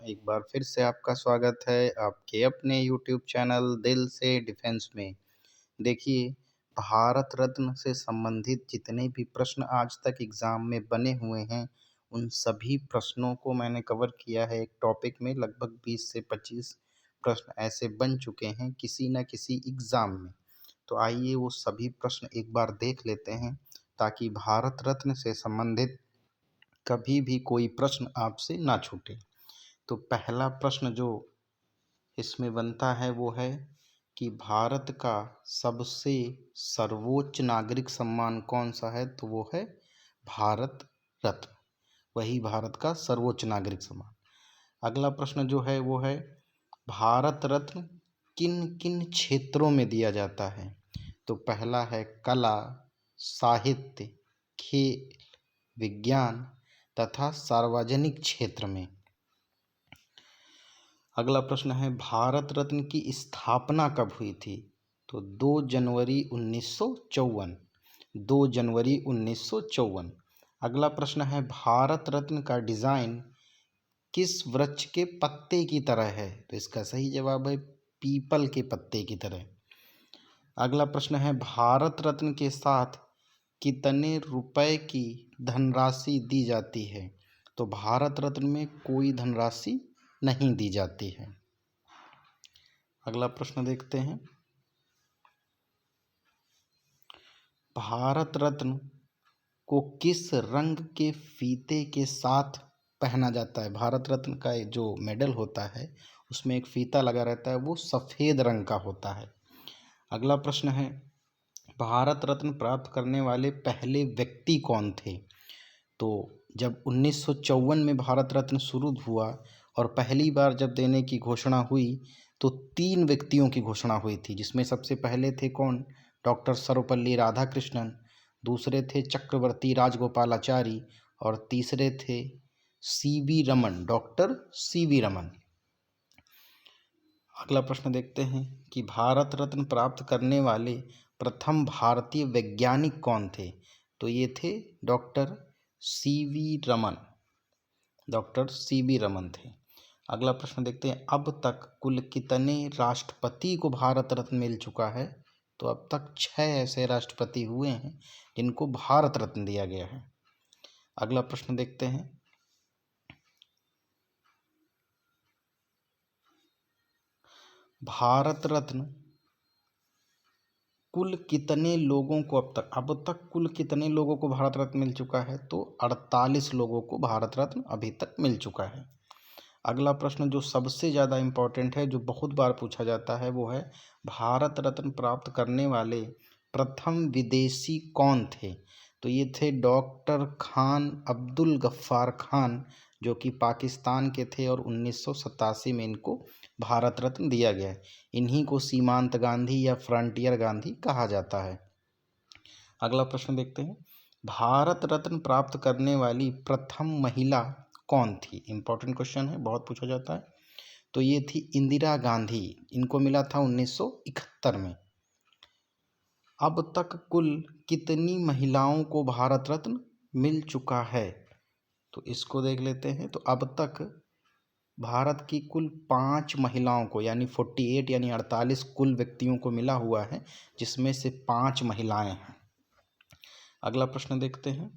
एक बार फिर से आपका स्वागत है आपके अपने यूट्यूब चैनल दिल से डिफेंस में। देखिए, भारत रत्न से संबंधित जितने भी प्रश्न आज तक एग्ज़ाम में बने हुए हैं, उन सभी प्रश्नों को मैंने कवर किया है एक टॉपिक में। लगभग 20 से 25 प्रश्न ऐसे बन चुके हैं किसी न किसी एग्ज़ाम में। तो आइए वो सभी प्रश्न एक बार देख लेते हैं, ताकि भारत रत्न से संबंधित कभी भी कोई प्रश्न आपसे ना छूटे। तो पहला प्रश्न जो इसमें बनता है वो है कि भारत का सबसे सर्वोच्च नागरिक सम्मान कौन सा है? तो वो है भारत रत्न। वही भारत का सर्वोच्च नागरिक सम्मान। अगला प्रश्न जो है वो है, भारत रत्न किन किन क्षेत्रों में दिया जाता है? तो पहला है कला, साहित्य, खेल, विज्ञान तथा सार्वजनिक क्षेत्र में। अगला प्रश्न है, भारत रत्न की स्थापना कब हुई थी? तो 2 जनवरी 1954। 2 जनवरी 1954। अगला प्रश्न है, भारत रत्न का डिज़ाइन किस वृक्ष के पत्ते की तरह है? तो इसका सही जवाब है पीपल के पत्ते की तरह। अगला प्रश्न है, भारत रत्न के साथ कितने रुपए की धनराशि दी जाती है? तो भारत रत्न में कोई धनराशि नहीं दी जाती है। अगला प्रश्न देखते हैं, भारत रत्न को किस रंग के फीते के साथ पहना जाता है? भारत रत्न का जो मेडल होता है उसमें एक फीता लगा रहता है, वो सफ़ेद रंग का होता है। अगला प्रश्न है, भारत रत्न प्राप्त करने वाले पहले व्यक्ति कौन थे? तो जब 1954 में भारत रत्न शुरू हुआ और पहली बार जब देने की घोषणा हुई तो 3 व्यक्तियों की घोषणा हुई थी, जिसमें सबसे पहले थे कौन? डॉक्टर सर्वपल्ली राधाकृष्णन, दूसरे थे चक्रवर्ती राजगोपालाचारी और तीसरे थे CV Raman, doctor CV Raman. अगला प्रश्न देखते हैं कि भारत रत्न प्राप्त करने वाले प्रथम भारतीय वैज्ञानिक कौन थे? तो ये थे doctor CV Raman. Doctor CV Raman थे। अगला प्रश्न देखते हैं, अब तक कुल कितने राष्ट्रपति को भारत रत्न मिल चुका है? तो अब तक 6 ऐसे राष्ट्रपति हुए हैं जिनको भारत रत्न दिया गया है। अगला प्रश्न देखते हैं, भारत रत्न कुल कितने लोगों को अब तक कुल कितने लोगों को भारत रत्न मिल चुका है? तो 48 लोगों को भारत रत्न अभी तक मिल चुका है। अगला प्रश्न जो सबसे ज़्यादा इम्पोर्टेंट है, जो बहुत बार पूछा जाता है, वो है भारत रत्न प्राप्त करने वाले प्रथम विदेशी कौन थे? तो ये थे डॉक्टर खान अब्दुल गफ्फार खान, जो कि पाकिस्तान के थे और 1987 में इनको भारत रत्न दिया गया है। इन्हीं को सीमांत गांधी या फ्रंटियर गांधी कहा जाता है। अगला प्रश्न देखते हैं, भारत रत्न प्राप्त करने वाली प्रथम महिला कौन थी? इंपॉर्टेंट क्वेश्चन है, बहुत पूछा जाता है। तो ये थी इंदिरा गांधी, इनको मिला था 1971 में। अब तक कुल कितनी महिलाओं को भारत रत्न मिल चुका है? तो इसको देख लेते हैं। तो अब तक भारत की कुल 5 महिलाओं को, यानी 48 यानी 48 कुल व्यक्तियों को मिला हुआ है, जिसमें से 5 महिलाएं हैं। अगला प्रश्न देखते हैं,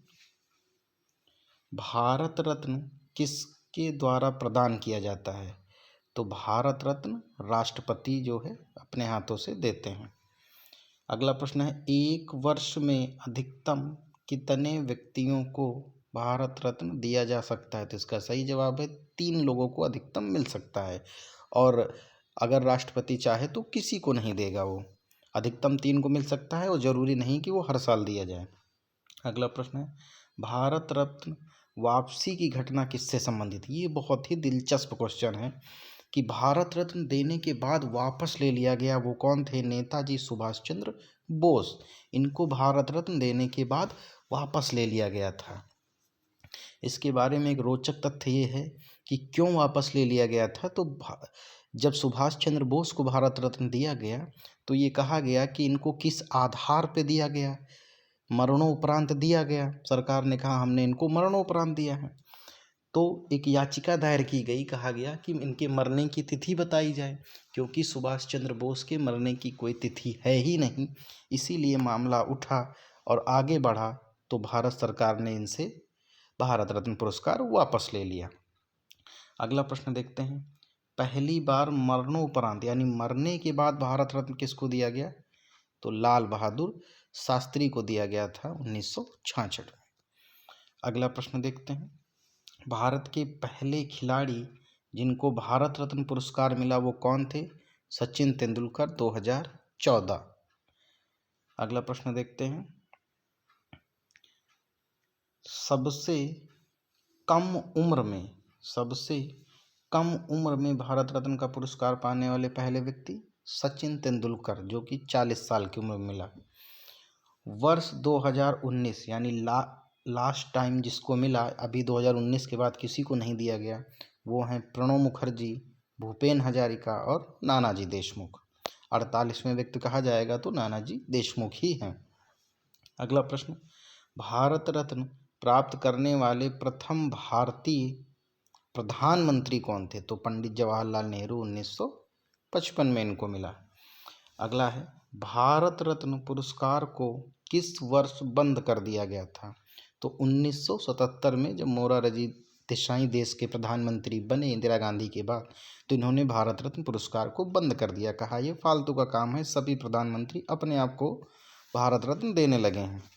भारत रत्न किसके द्वारा प्रदान किया जाता है? तो भारत रत्न राष्ट्रपति जो है अपने हाथों से देते हैं। अगला प्रश्न है, एक वर्ष में अधिकतम कितने व्यक्तियों को भारत रत्न दिया जा सकता है? तो इसका सही जवाब है 3 लोगों को अधिकतम मिल सकता है, और अगर राष्ट्रपति चाहे तो किसी को नहीं देगा, वो अधिकतम 3 को मिल सकता है और ज़रूरी नहीं कि वो हर साल दिया जाए। अगला प्रश्न है, भारत रत्न वापसी की घटना किससे संबंधित? ये बहुत ही दिलचस्प क्वेश्चन है कि भारत रत्न देने के बाद वापस ले लिया गया, वो कौन थे? नेताजी सुभाष चंद्र बोस। इनको भारत रत्न देने के बाद वापस ले लिया गया था। इसके बारे में एक रोचक तथ्य ये है कि क्यों वापस ले लिया गया था। तो जब सुभाष चंद्र बोस को भारत रत्न दिया गया तो ये कहा गया कि इनको किस आधार पे दिया गया? मरणोपरांत दिया गया। सरकार ने कहा हमने इनको मरणोपरांत दिया है। तो तो एक याचिका दायर की गई, कहा गया कि इनके मरने की तिथि बताई जाए, क्योंकि सुभाष चंद्र बोस के मरने की कोई तिथि है ही नहीं। इसीलिए मामला उठा और आगे बढ़ा, तो भारत सरकार ने इनसे भारत रत्न पुरस्कार वापस ले लिया। अगला प्रश्न देखते हैं, पहली बार मरणोपरांत यानी मरने के बाद भारत रत्न किसको दिया गया? तो लाल बहादुर शास्त्री को दिया गया था 1966 में। अगला प्रश्न देखते हैं, भारत के पहले खिलाड़ी जिनको भारत रत्न पुरस्कार मिला वो कौन थे? सचिन तेंदुलकर 2014। अगला प्रश्न देखते हैं, सबसे कम उम्र में भारत रत्न का पुरस्कार पाने वाले पहले व्यक्ति सचिन तेंदुलकर, जो कि 40 साल की उम्र में मिला। वर्ष 2019 यानी लास्ट टाइम जिसको मिला, अभी 2019 के बाद किसी को नहीं दिया गया, वो हैं प्रणब मुखर्जी, भूपेन हजारिका और नानाजी देशमुख। 48वें व्यक्ति कहा जाएगा तो नानाजी देशमुख ही हैं। अगला प्रश्न, भारत रत्न प्राप्त करने वाले प्रथम भारतीय प्रधानमंत्री कौन थे? तो पंडित जवाहरलाल नेहरू 1955 में इनको मिला। अगला है, भारत रत्न पुरस्कार को किस वर्ष बंद कर दिया गया था? तो 1977 में, जब मोरारजी देसाई देश के प्रधानमंत्री बने इंदिरा गांधी के बाद, तो इन्होंने भारत रत्न पुरस्कार को बंद कर दिया। कहा ये फालतू का काम है, सभी प्रधानमंत्री अपने आप को भारत रत्न देने लगे हैं।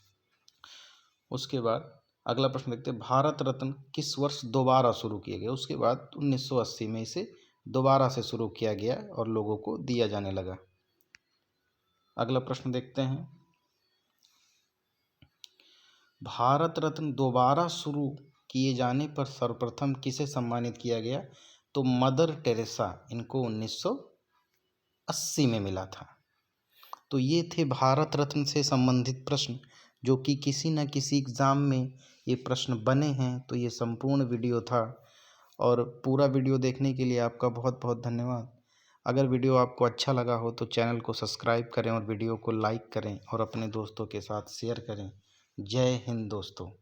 उसके बाद अगला प्रश्न देखते हैं, भारत रत्न किस वर्ष दोबारा शुरू किया गया? उसके बाद 1980 में इसे दोबारा से शुरू किया गया और लोगों को दिया जाने लगा। अगला प्रश्न देखते हैं, भारत रत्न दोबारा शुरू किए जाने पर सर्वप्रथम किसे सम्मानित किया गया? तो मदर टेरेसा, इनको 1980 में मिला था। तो ये थे भारत रत्न से संबंधित प्रश्न, जो कि किसी न किसी एग्ज़ाम में ये प्रश्न बने हैं। तो ये संपूर्ण वीडियो था, और पूरा वीडियो देखने के लिए आपका बहुत बहुत धन्यवाद। अगर वीडियो आपको अच्छा लगा हो तो चैनल को सब्सक्राइब करें और वीडियो को लाइक करें और अपने दोस्तों के साथ शेयर करें। जय हिंद दोस्तों।